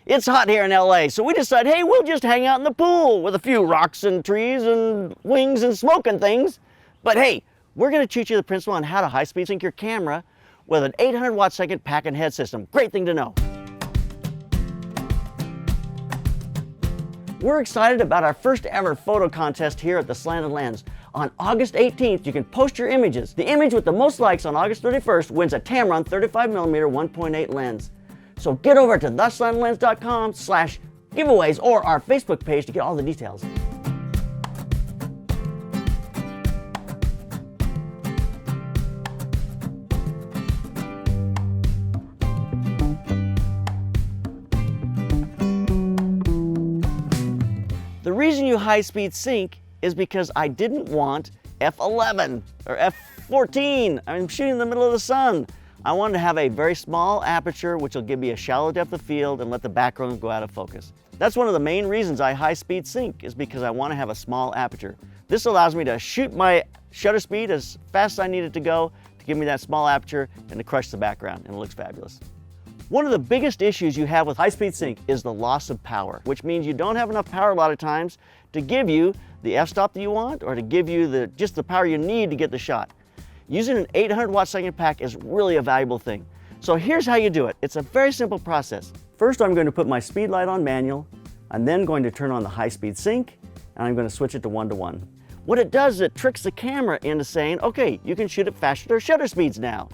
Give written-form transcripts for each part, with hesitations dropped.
It's hot here in LA, so we decided, hey, we'll just hang out in the pool with a few rocks and trees and wings and smoke and things. But hey, we're gonna teach you the principle on how to high-speed sync your camera with an 800 watt second pack and head system. Great thing to know. We're excited about our first ever photo contest here at the Slanted Lens. On August 18th, you can post your images. The image with the most likes on August 31st wins a Tamron 35mm 1.8 lens. So get over to theslanteдлens.com/giveaways or our Facebook page to get all the details. The reason you high-speed sync is because I didn't want f11 or f14. I'm shooting in the middle of the sun. I wanted to have a very small aperture which will give me a shallow depth of field and let the background go out of focus. That's one of the main reasons I high-speed sync, is because I want to have a small aperture. This allows me to shoot my shutter speed as fast as I need it to go to give me that small aperture and to crush the background, and it looks fabulous. One of the biggest issues you have with high-speed sync is the loss of power, which means you don't have enough power a lot of times to give you the f-stop that you want or to give you just the power you need to get the shot. Using an 800 watt second pack is really a valuable thing. So here's how you do it. It's a very simple process. First, I'm going to put my Speedlight on manual. I'm then going to turn on the high-speed sync, and I'm going to switch it to 1:1. What it does is it tricks the camera into saying, okay, you can shoot at faster shutter speeds now.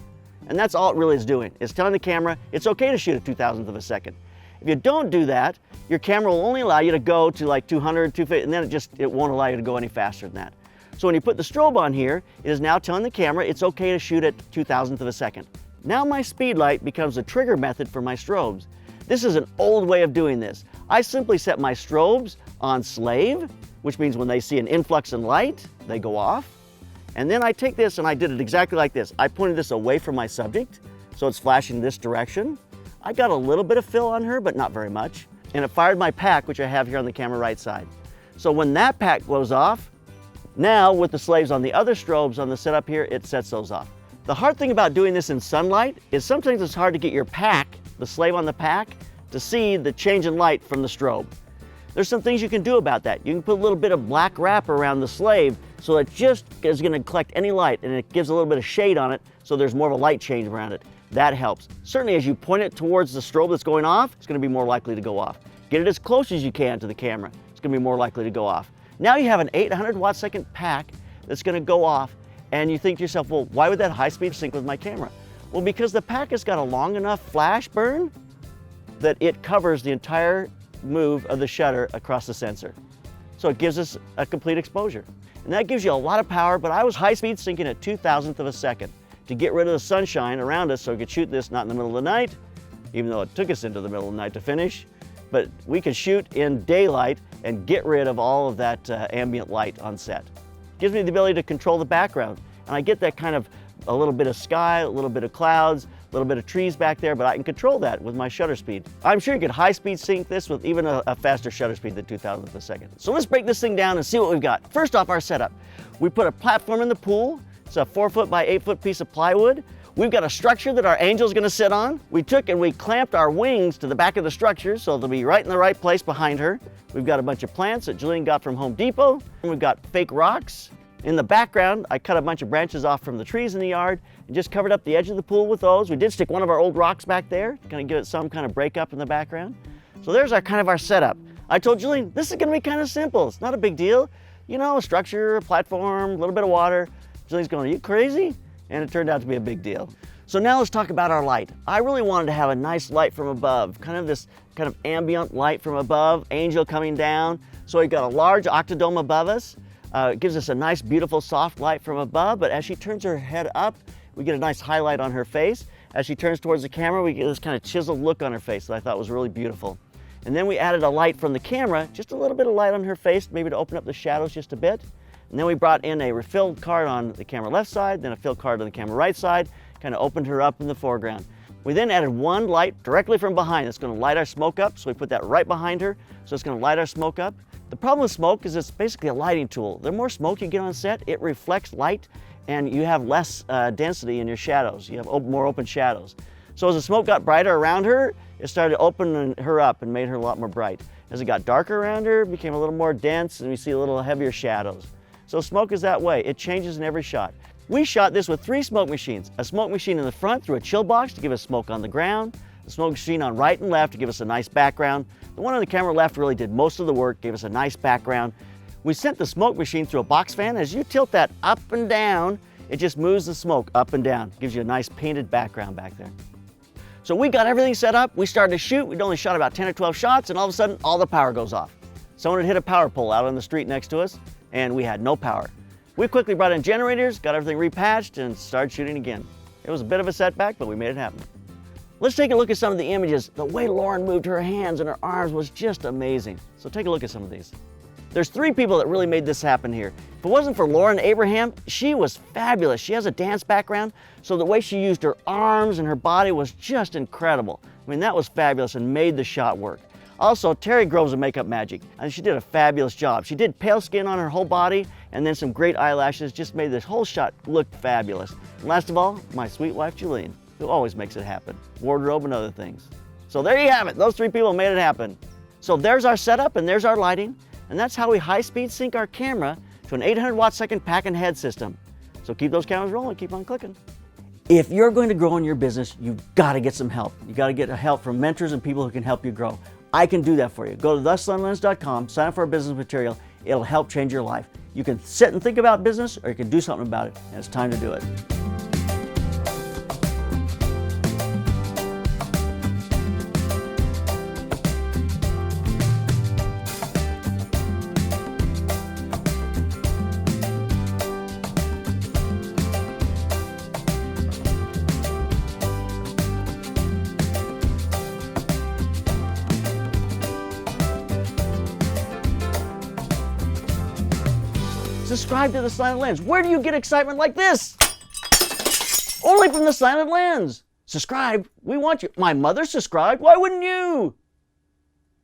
And that's all it really is doing. It's telling the camera it's okay to shoot at 2,000th of a second. If you don't do that, your camera will only allow you to go to like 200, 250, and then it won't allow you to go any faster than that. So when you put the strobe on here, it is now telling the camera it's okay to shoot at 2,000th of a second. Now my Speedlight becomes the trigger method for my strobes. This is an old way of doing this. I simply set my strobes on slave, which means when they see an influx in light, they go off. And then I take this and I did it exactly like this. I pointed this away from my subject, so it's flashing this direction. I got a little bit of fill on her, but not very much. And it fired my pack, which I have here on the camera right side. So when that pack goes off, now with the slaves on the other strobes on the setup here, it sets those off. The hard thing about doing this in sunlight is sometimes it's hard to get your pack, the slave on the pack, to see the change in light from the strobe. There's some things you can do about that. You can put a little bit of black wrap around the slave so it just is going to collect any light, and it gives a little bit of shade on it so there's more of a light change around it. That helps. Certainly as you point it towards the strobe that's going off, it's going to be more likely to go off. Get it as close as you can to the camera. It's going to be more likely to go off. Now you have an 800 watt second pack that's going to go off, and you think to yourself, well, why would that high speed sync with my camera? Well, because the pack has got a long enough flash burn that it covers the entire move of the shutter across the sensor. So it gives us a complete exposure. And that gives you a lot of power, but I was high speed syncing at 2,000th of a second to get rid of the sunshine around us so we could shoot this not in the middle of the night, even though it took us into the middle of the night to finish, but we could shoot in daylight and get rid of all of that ambient light on set. Gives me the ability to control the background, and I get that kind of a little bit of sky, a little bit of clouds, a little bit of trees back there, but I can control that with my shutter speed. I'm sure you could high speed sync this with even a faster shutter speed than 2,000th of a second. So let's break this thing down and see what we've got. First off, our setup. We put a platform in the pool. It's a 4 by 8 foot piece of plywood. We've got a structure that our angel's gonna sit on. We took and we clamped our wings to the back of the structure so they'll be right in the right place behind her. We've got a bunch of plants that Julian got from Home Depot. And we've got fake rocks. In the background, I cut a bunch of branches off from the trees in the yard and just covered up the edge of the pool with those. We did stick one of our old rocks back there to kind of give it some kind of breakup in the background. So there's our kind of our setup. I told Julian, this is gonna be kind of simple. It's not a big deal. You know, a structure, a platform, a little bit of water. Julian's going, are you crazy? And it turned out to be a big deal. So now let's talk about our light. I really wanted to have a nice light from above, kind of this kind of ambient light from above, angel coming down. So we've got a large octodome above us. It gives us a nice, beautiful, soft light from above, but as she turns her head up, we get a nice highlight on her face. As she turns towards the camera, we get this kind of chiseled look on her face that I thought was really beautiful. And then we added a light from the camera, just a little bit of light on her face, maybe to open up the shadows just a bit. And then we brought in a refill card on the camera left side, then a fill card on the camera right side, kind of opened her up in the foreground. We then added one light directly from behind. It's going to light our smoke up, so we put that right behind her, so it's going to light our smoke up. The problem with smoke is it's basically a lighting tool. The more smoke you get on set, it reflects light and you have less density in your shadows. You have more open shadows. So as the smoke got brighter around her, it started opening her up and made her a lot more bright. As it got darker around her, it became a little more dense and we see a little heavier shadows. So smoke is that way. It changes in every shot. We shot this with 3 smoke machines. A smoke machine in the front through a chill box to give us smoke on the ground. A smoke machine on right and left to give us a nice background. The one on the camera left really did most of the work, gave us a nice background. We sent the smoke machine through a box fan. As you tilt that up and down, it just moves the smoke up and down. Gives you a nice painted background back there. So we got everything set up. We started to shoot. We'd only shot about 10 or 12 shots and all of a sudden all the power goes off. Someone had hit a power pole out on the street next to us and we had no power. We quickly brought in generators, got everything repatched and started shooting again. It was a bit of a setback, but we made it happen. Let's take a look at some of the images. The way Lauren moved her hands and her arms was just amazing. So take a look at some of these. There's 3 people that really made this happen here. If it wasn't for Lauren Abraham, she was fabulous. She has a dance background, so the way she used her arms and her body was just incredible. I mean, that was fabulous and made the shot work. Also, Terry Groves of Makeup Magic, and she did a fabulous job. She did pale skin on her whole body and then some great eyelashes, just made this whole shot look fabulous. And last of all, my sweet wife, Julene, who always makes it happen. Wardrobe and other things. So there you have it. Those 3 people made it happen. So there's our setup and there's our lighting. And that's how we high-speed sync our camera to an 800 watt-second pack and head system. So keep those cameras rolling, keep on clicking. If you're going to grow in your business, you've got to get some help. You got to get help from mentors and people who can help you grow. I can do that for you. Go to theslantlens.com, sign up for our business material. It'll help change your life. You can sit and think about business or you can do something about it, and it's time to do it. Subscribe to the Slanted Lens. Where do you get excitement like this? Only from the Slanted Lens. Subscribe. We want you. My mother subscribed. Why wouldn't you?